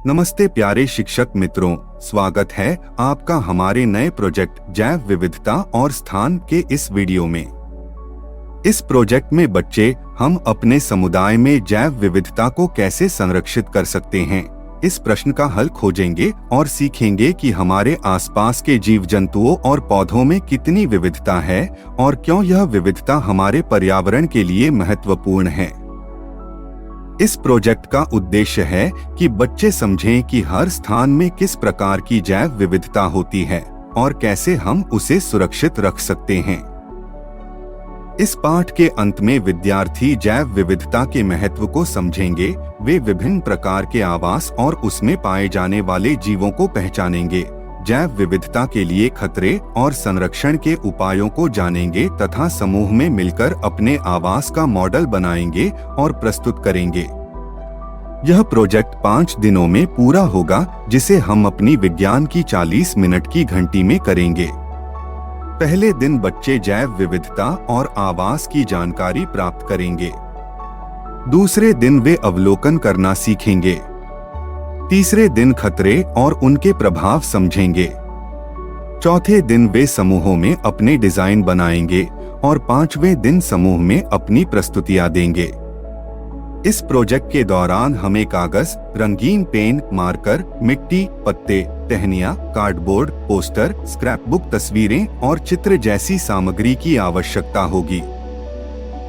नमस्ते प्यारे शिक्षक मित्रों, स्वागत है आपका हमारे नए प्रोजेक्ट जैव विविधता और स्थान के इस वीडियो में। इस प्रोजेक्ट में बच्चे हम अपने समुदाय में जैव विविधता को कैसे संरक्षित कर सकते हैं, इस प्रश्न का हल खोजेंगे और सीखेंगे कि हमारे आसपास के जीव जंतुओं और पौधों में कितनी विविधता है और क्यों यह विविधता हमारे पर्यावरण के लिए महत्वपूर्ण है। इस प्रोजेक्ट का उद्देश्य है कि बच्चे समझें कि हर स्थान में किस प्रकार की जैव विविधता होती है और कैसे हम उसे सुरक्षित रख सकते हैं। इस पाठ के अंत में विद्यार्थी जैव विविधता के महत्व को समझेंगे, वे विभिन्न प्रकार के आवास और उसमें पाए जाने वाले जीवों को पहचानेंगे, जैव विविधता के लिए खतरे और संरक्षण के उपायों को जानेंगे तथा समूह में मिलकर अपने आवास का मॉडल बनाएंगे और प्रस्तुत करेंगे। यह प्रोजेक्ट 5 दिनों में पूरा होगा, जिसे हम अपनी विज्ञान की 40 मिनट की घंटी में करेंगे। पहले दिन बच्चे जैव विविधता और आवास की जानकारी प्राप्त करेंगे। दूसरे दिन वे अवलोकन करना सीखेंगे। तीसरे दिन खतरे और उनके प्रभाव समझेंगे। चौथे दिन वे समूहों में अपने डिजाइन बनाएंगे और 5वें दिन समूह में अपनी प्रस्तुतियां देंगे। इस प्रोजेक्ट के दौरान हमें कागज, रंगीन पेन, मार्कर, मिट्टी, पत्ते, टहनियां, कार्डबोर्ड, पोस्टर, स्क्रैपबुक, तस्वीरें और चित्र जैसी सामग्री की आवश्यकता होगी।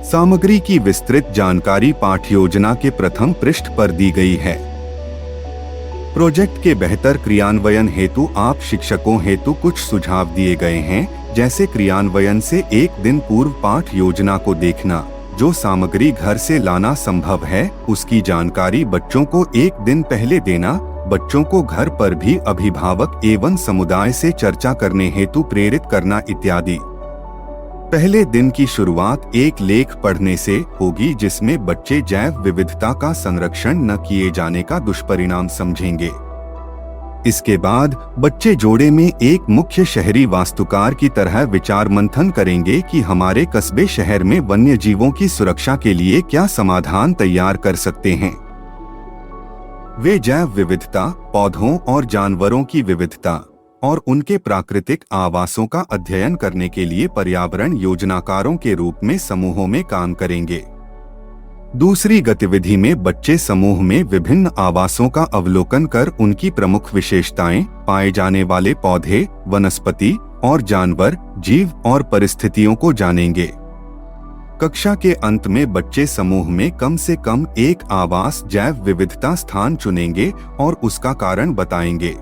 सामग्री की विस्तृत जानकारी पाठ योजना के प्रथम पृष्ठ पर दी गई है। प्रोजेक्ट के बेहतर क्रियान्वयन हेतु आप शिक्षकों हेतु कुछ सुझाव दिए गए हैं, जैसे क्रियान्वयन से एक दिन पूर्व पाठ योजना को देखना, जो सामग्री घर से लाना संभव है उसकी जानकारी बच्चों को एक दिन पहले देना, बच्चों को घर पर भी अभिभावक एवं समुदाय से चर्चा करने हेतु प्रेरित करना इत्यादि। पहले दिन की शुरुआत एक लेख पढ़ने से होगी, जिसमें बच्चे जैव विविधता का संरक्षण न किए जाने का दुष्परिणाम समझेंगे। इसके बाद बच्चे जोड़े में एक मुख्य शहरी वास्तुकार की तरह विचार मंथन करेंगे कि हमारे कस्बे शहर में वन्य जीवों की सुरक्षा के लिए क्या समाधान तैयार कर सकते हैं। वे जैव विविधता, पौधों और जानवरों की विविधता और उनके प्राकृतिक आवासों का अध्ययन करने के लिए पर्यावरण योजनाकारों के रूप में समूहों में काम करेंगे। दूसरी गतिविधि में बच्चे समूह में विभिन्न आवासों का अवलोकन कर उनकी प्रमुख विशेषताएं, पाए जाने वाले पौधे, वनस्पति और जानवर, जीव और परिस्थितियों को जानेंगे। कक्षा के अंत में बच्चे समूह में कम से कम एक आवास जैव विविधता स्थान चुनेंगे और उसका कारण बताएंगे।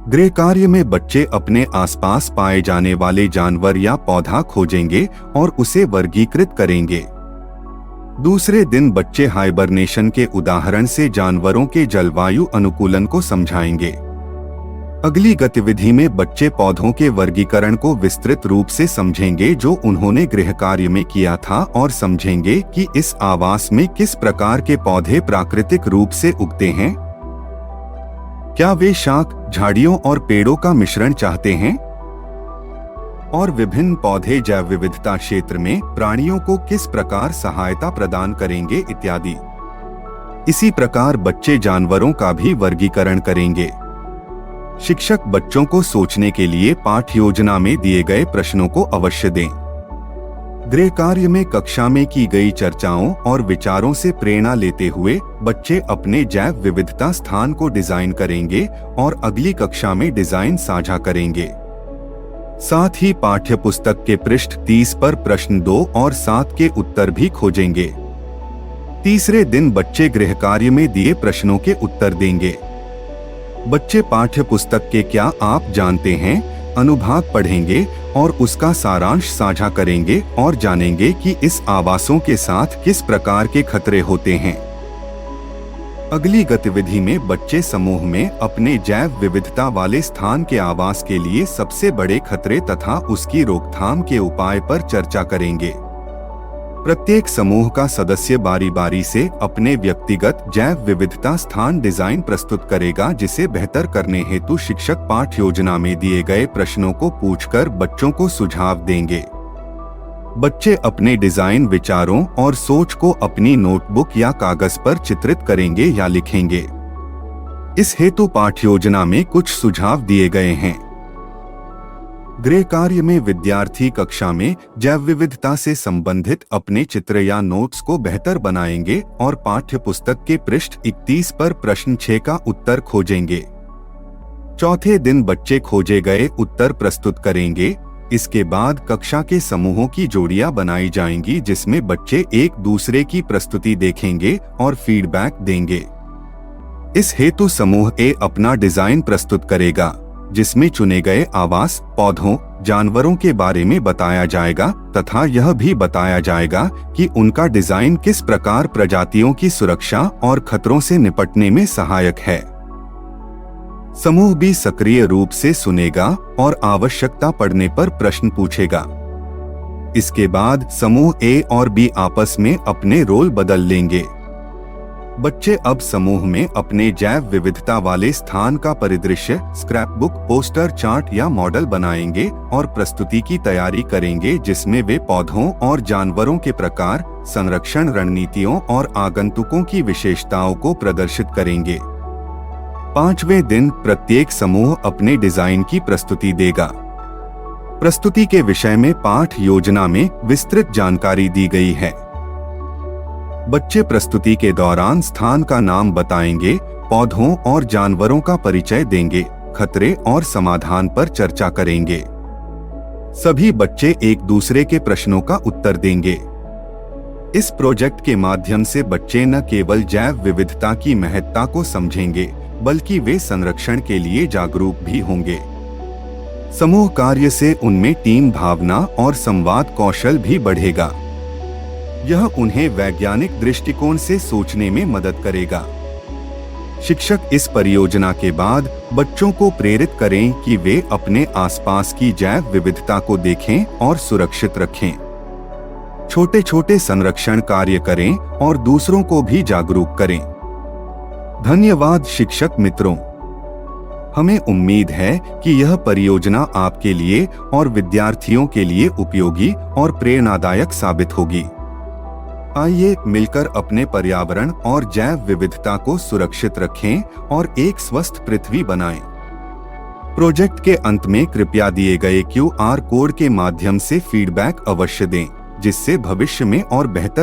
गृह कार्य में बच्चे अपने आसपास पाए जाने वाले जानवर या पौधा खोजेंगे और उसे वर्गीकृत करेंगे। दूसरे दिन बच्चे हाइबरनेशन के उदाहरण से जानवरों के जलवायु अनुकूलन को समझाएंगे। अगली गतिविधि में बच्चे पौधों के वर्गीकरण को विस्तृत रूप से समझेंगे जो उन्होंने गृह कार्य में किया था और समझेंगे कि इस आवास में किस प्रकार के पौधे प्राकृतिक रूप से उगते हैं। क्या वे शाख, झाड़ियों और पेड़ों का मिश्रण चाहते हैं? और विभिन्न पौधे जैव विविधता क्षेत्र में प्राणियों को किस प्रकार सहायता प्रदान करेंगे इत्यादि। इसी प्रकार बच्चे जानवरों का भी वर्गीकरण करेंगे। शिक्षक बच्चों को सोचने के लिए पाठ योजना में दिए गए प्रश्नों को अवश्य दें। गृह कार्य में कक्षा में की गई चर्चाओं और विचारों से प्रेरणा लेते हुए बच्चे अपने जैव विविधता स्थान को डिजाइन करेंगे और अगली कक्षा में डिजाइन साझा करेंगे। साथ ही पाठ्य पुस्तक के पृष्ठ 30 पर प्रश्न 2 और 7 के उत्तर भी खोजेंगे। तीसरे दिन बच्चे गृह कार्य में दिए प्रश्नों के उत्तर देंगे। बच्चे पाठ्य पुस्तक के क्या आप जानते हैं अनुभाग पढ़ेंगे और उसका सारांश साझा करेंगे और जानेंगे कि इस आवासों के साथ किस प्रकार के खतरे होते हैं। अगली गतिविधि में बच्चे समूह में अपने जैव विविधता वाले स्थान के आवास के लिए सबसे बड़े खतरे तथा उसकी रोकथाम के उपाय पर चर्चा करेंगे। प्रत्येक समूह का सदस्य बारी बारी से अपने व्यक्तिगत जैव विविधता स्थान डिजाइन प्रस्तुत करेगा, जिसे बेहतर करने हेतु शिक्षक पाठ योजना में दिए गए प्रश्नों को पूछकर बच्चों को सुझाव देंगे। बच्चे अपने डिजाइन विचारों और सोच को अपनी नोटबुक या कागज पर चित्रित करेंगे या लिखेंगे। इस हेतु पाठ योजना में कुछ सुझाव दिए गए हैं। गृह कार्य में विद्यार्थी कक्षा में जैव विविधता से संबंधित अपने चित्र या नोट्स को बेहतर बनाएंगे और पाठ्य पुस्तक के पृष्ठ 31 पर प्रश्न 6 का उत्तर खोजेंगे। चौथे दिन बच्चे खोजे गए उत्तर प्रस्तुत करेंगे। इसके बाद कक्षा के समूहों की जोड़ियां बनाई जाएंगी, जिसमें बच्चे एक दूसरे की प्रस्तुति देखेंगे और फीडबैक देंगे। इस हेतु समूह ए अपना डिजाइन प्रस्तुत करेगा, जिसमें चुने गए आवास, पौधों, जानवरों के बारे में बताया जाएगा तथा यह भी बताया जाएगा कि उनका डिजाइन किस प्रकार प्रजातियों की सुरक्षा और खतरों से निपटने में सहायक है। समूह बी सक्रिय रूप से सुनेगा और आवश्यकता पड़ने पर प्रश्न पूछेगा। इसके बाद समूह ए और बी आपस में अपने रोल बदल लेंगे। बच्चे अब समूह में अपने जैव विविधता वाले स्थान का परिदृश्य, स्क्रैपबुक, पोस्टर, चार्ट या मॉडल बनाएंगे और प्रस्तुति की तैयारी करेंगे, जिसमें वे पौधों और जानवरों के प्रकार, संरक्षण रणनीतियों और आगंतुकों की विशेषताओं को प्रदर्शित करेंगे। 5वें दिन प्रत्येक समूह अपने डिजाइन की प्रस्तुति देगा। प्रस्तुति के विषय में पाठ योजना में विस्तृत जानकारी दी गई है। बच्चे प्रस्तुति के दौरान स्थान का नाम बताएंगे, पौधों और जानवरों का परिचय देंगे, खतरे और समाधान पर चर्चा करेंगे। सभी बच्चे एक दूसरे के प्रश्नों का उत्तर देंगे। इस प्रोजेक्ट के माध्यम से बच्चे न केवल जैव विविधता की महत्ता को समझेंगे, बल्कि वे संरक्षण के लिए जागरूक भी होंगे। समूह कार्य से उनमें टीम भावना और संवाद कौशल भी बढ़ेगा। यह उन्हें वैज्ञानिक दृष्टिकोण से सोचने में मदद करेगा। शिक्षक इस परियोजना के बाद बच्चों को प्रेरित करें कि वे अपने आसपास की जैव विविधता को देखें और सुरक्षित रखें। छोटे छोटे संरक्षण कार्य करें और दूसरों को भी जागरूक करें। धन्यवाद शिक्षक मित्रों। हमें उम्मीद है कि यह परियोजना आपके लिए और विद्यार्थियों के लिए उपयोगी और प्रेरणादायक साबित होगी। आइए मिलकर अपने पर्यावरण और जैव विविधता को सुरक्षित रखें और एक स्वस्थ पृथ्वी बनाएं। प्रोजेक्ट के अंत में कृपया दिए गए QR कोड के माध्यम से फीडबैक अवश्य दें, जिससे भविष्य में और बेहतर